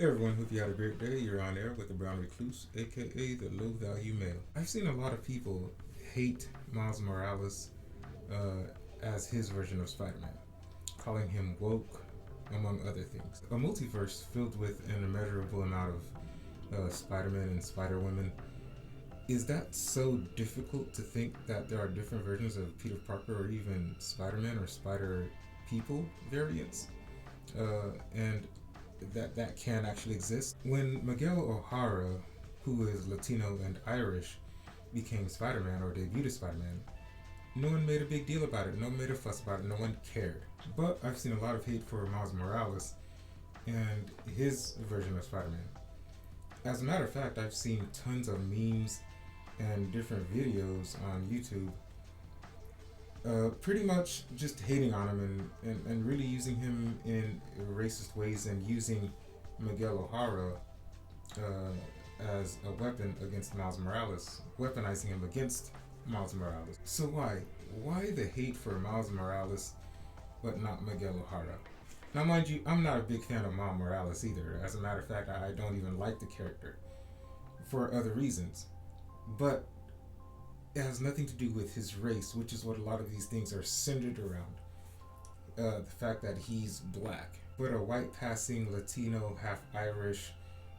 Hey everyone, hope you had a great day. You're on air with the Brown Recluse, aka the Low Value Male. I've seen a lot of people hate Miles Morales as his version of Spider Man, calling him woke, among other things. A multiverse filled with an immeasurable amount of Spider Men and Spider Women. Is that so difficult to think that there are different versions of Peter Parker or even Spider Man or Spider People variants? And that can actually exist. When Miguel O'Hara, who is Latino and Irish, became Spider-Man or debuted as Spider-Man, no one made a big deal about it. No one made a fuss about it. No one cared. But I've seen a lot of hate for Miles Morales and his version of Spider-Man. As a matter of fact, I've seen tons of memes and different videos on YouTube pretty much just hating on him and really using him in racist ways and using Miguel O'Hara as a weapon against Miles Morales, weaponizing him against Miles Morales. So why? Why the hate for Miles Morales but not Miguel O'Hara? Now, mind you, I'm not a big fan of Miles Morales either. As a matter of fact, I don't even like the character for other reasons. But it has nothing to do with his race, which is what a lot of these things are centered around. The fact that he's black. But a white passing Latino, half Irish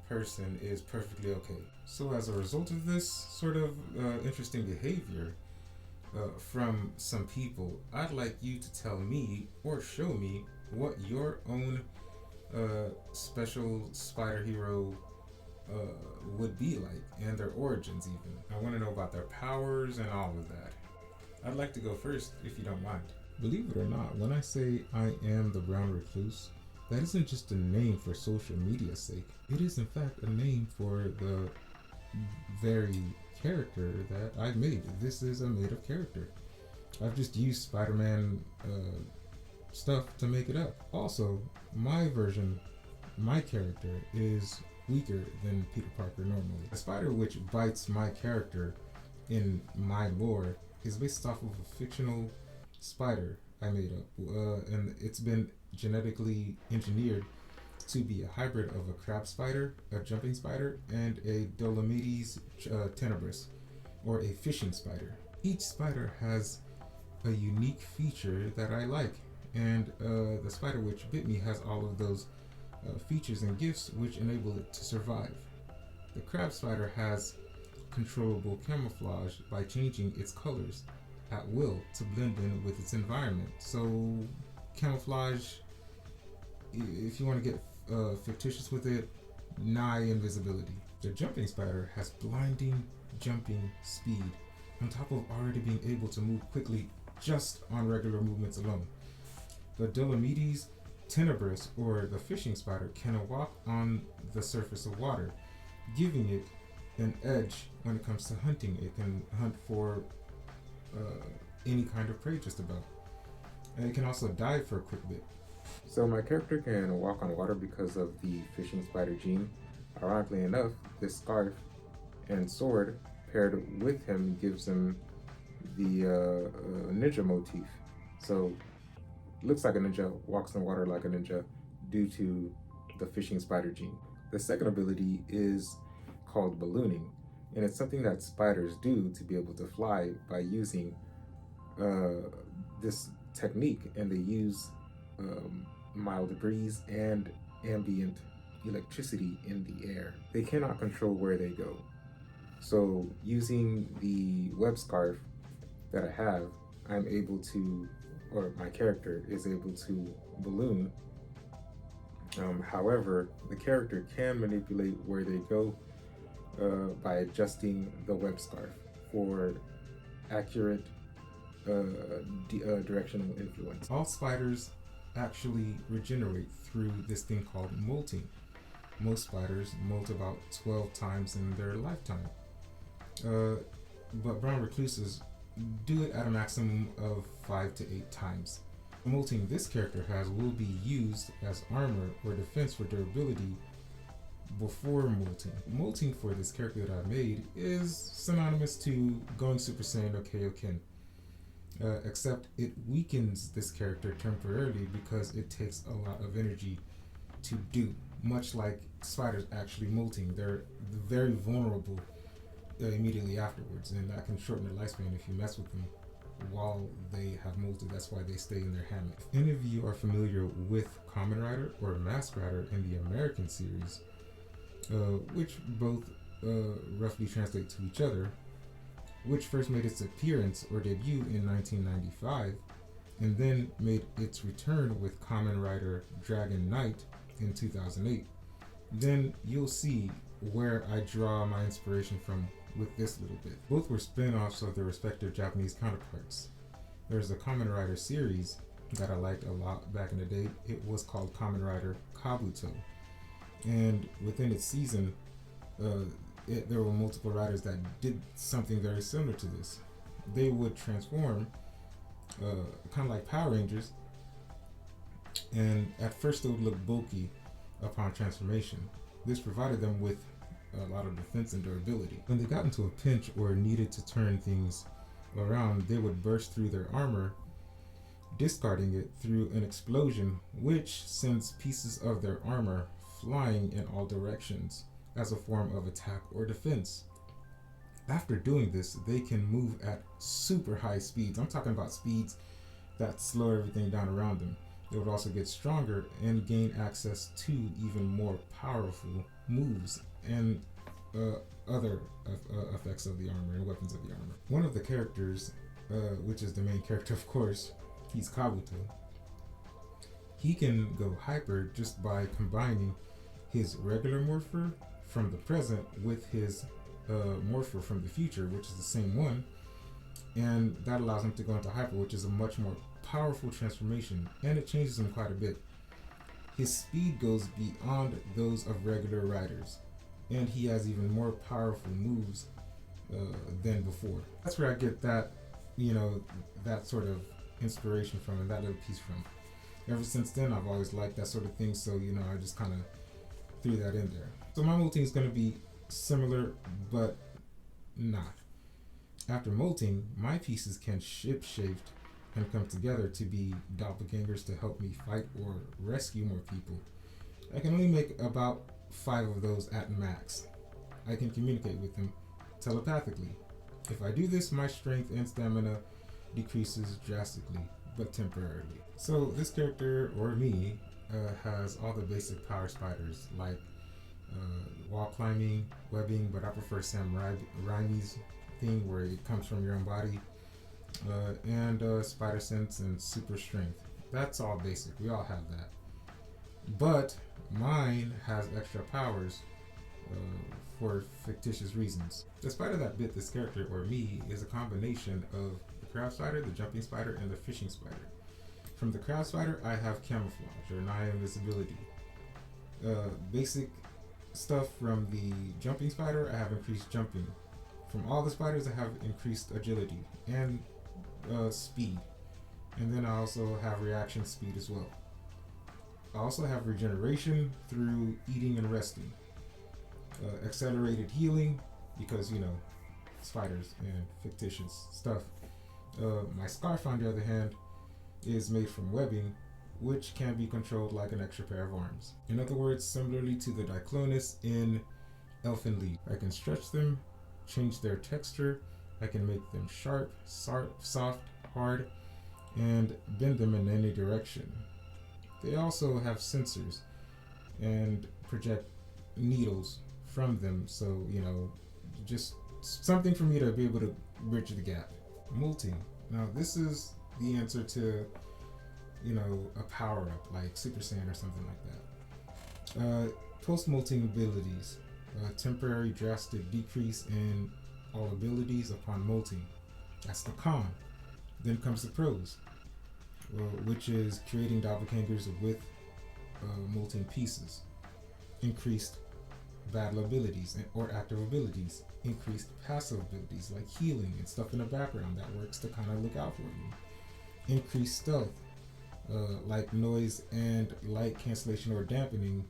person is perfectly okay. So, as a result of this sort of interesting behavior from some people, I'd like you to tell me or show me what your own special spider hero would be like and their origins, even. I want to know about their powers and all of that. I'd like to go first if you don't mind. Believe it or not, when I say I am the Brown Recluse, that isn't just a name for social media's sake. It is in fact a name for the very character that I've made. This is a made up character. I've just used Spider-Man stuff to make it up. Also, my version, my character is weaker than Peter Parker normally. A spider which bites my character in my lore is based off of a fictional spider I made up, and it's been genetically engineered to be a hybrid of a crab spider, a jumping spider, and a Dolomedes tenebris, or a fishing spider. Each spider has a unique feature that I like, and the spider which bit me has all of those features and gifts which enable it to survive. The crab spider has controllable camouflage by changing its colors at will to blend in with its environment. So, camouflage, if you want to get fictitious with it, nigh invisibility. The jumping spider has blinding jumping speed, on top of already being able to move quickly just on regular movements alone. The Dolomedes tenebris, or the fishing spider, can walk on the surface of water, giving it an edge when it comes to hunting. It can hunt for any kind of prey just about. And it can also dive for a quick bit. So my character can walk on water because of the fishing spider gene. Ironically enough, this scarf and sword paired with him gives him the ninja motif. So looks like a ninja, walks in water like a ninja due to the fishing spider gene. The second ability is called ballooning, and it's something that spiders do to be able to fly by using this technique, and they use mild breeze and ambient electricity in the air. They cannot control where they go. So using the web scarf that I have, I'm able to, or my character is able to balloon. However, the character can manipulate where they go by adjusting the web scarf for accurate directional influence. All spiders actually regenerate through this thing called molting. Most spiders molt about 12 times in their lifetime. But brown recluses do it at a maximum of 5 to 8 times. The molting this character has will be used as armor or defense for durability before molting. Molting for this character that I made is synonymous to going Super Saiyan or Kaioken, except it weakens this character temporarily because it takes a lot of energy to do. much like spiders actually molting. They're very vulnerable immediately afterwards, and that can shorten their lifespan if you mess with them while they have molted. That's why they stay in their hammock. If any of you are familiar with Kamen Rider or Mask Rider in the American series, which both roughly translate to each other, which first made its appearance or debut in 1995, and then made its return with Kamen Rider Dragon Knight in 2008, then you'll see where I draw my inspiration from with this little bit. Both were spin-offs of their respective Japanese counterparts. There's a Kamen Rider series that I liked a lot back in the day. It was called Kamen Rider Kabuto. And within its season, there were multiple riders that did something very similar to this. They would transform, kind of like Power Rangers, and at first they would look bulky upon transformation. This provided them with a lot of defense and durability. When they got into a pinch or needed to turn things around, they would burst through their armor, discarding it through an explosion, which sends pieces of their armor flying in all directions as a form of attack or defense. After doing this, they can move at super high speeds. I'm talking about speeds that slow everything down around them. They would also get stronger and gain access to even more powerful moves and other effects of the armor and weapons of the armor. One of the characters, which is the main character of course, he's Kabuto. He can go hyper just by combining his regular morpher from the present with his morpher from the future, which is the same one, and that allows him to go into hyper, which is a much more powerful transformation, and it changes him quite a bit. His speed goes beyond those of regular riders, and he has even more powerful moves than before. That's where I get that, that sort of inspiration from, and that little piece from. Ever since then, I've always liked that sort of thing, so I just kind of threw that in there. So my molting is going to be similar, but not. After molting, my pieces can shapeshift and come together to be doppelgangers to help me fight or rescue more people. I can only make about 5 of those at max. I can communicate with them telepathically. If I do this, my strength and stamina decreases drastically, but temporarily. So this character, or me, has all the basic power spiders, like wall climbing, webbing, but I prefer Sam Raimi's thing where it comes from your own body, and spider sense and super strength. That's all basic. We all have that. But mine has extra powers for fictitious reasons. The spider that bit this character, or me, is a combination of the crab spider, the jumping spider, and the fishing spider. From the crab spider, I have camouflage or nigh invisibility. Basic stuff from the jumping spider, I have increased jumping. From all the spiders, I have increased agility and speed. And then I also have reaction speed as well. I also have regeneration through eating and resting. Accelerated healing, because spiders and fictitious stuff. My scarf, on the other hand, is made from webbing, which can be controlled like an extra pair of arms. In other words, similarly to the Diclonus in Elfen Lied. I can stretch them, change their texture, I can make them sharp, soft, hard, and bend them in any direction. They also have sensors and project needles from them, so just something for me to be able to bridge the gap. Molting. Now this is the answer to a power up like Super Saiyan or something like that. Post-molting abilities. Temporary drastic decrease in all abilities upon molting. That's the con. Then comes the pros, which is creating doppelgangers with molting pieces. Increased battle abilities or active abilities. Increased passive abilities like healing and stuff in the background that works to kind of look out for you. Increased stealth, like noise and light cancellation or dampening,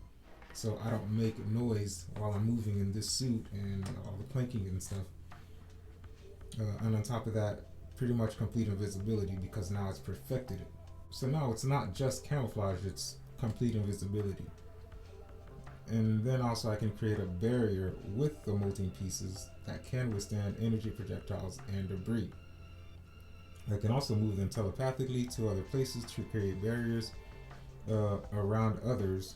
so I don't make noise while I'm moving in this suit and all the planking and stuff. And on top of that, pretty much complete invisibility, because now it's perfected it. So now it's not just camouflage, it's complete invisibility. And then also I can create a barrier with the molting pieces that can withstand energy projectiles and debris. I can also move them telepathically to other places to create barriers around others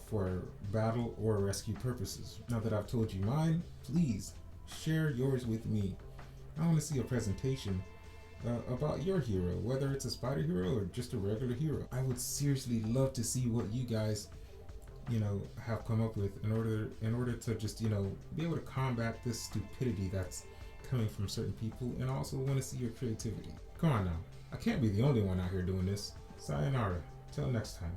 for battle or rescue purposes. Now that I've told you mine, please share yours with me. I want to see a presentation about your hero, whether it's a spider hero or just a regular hero. I would seriously love to see what you guys, have come up with in order to just, be able to combat this stupidity that's coming from certain people, and I also want to see your creativity. Come on now. I can't be the only one out here doing this. Sayonara. Till next time.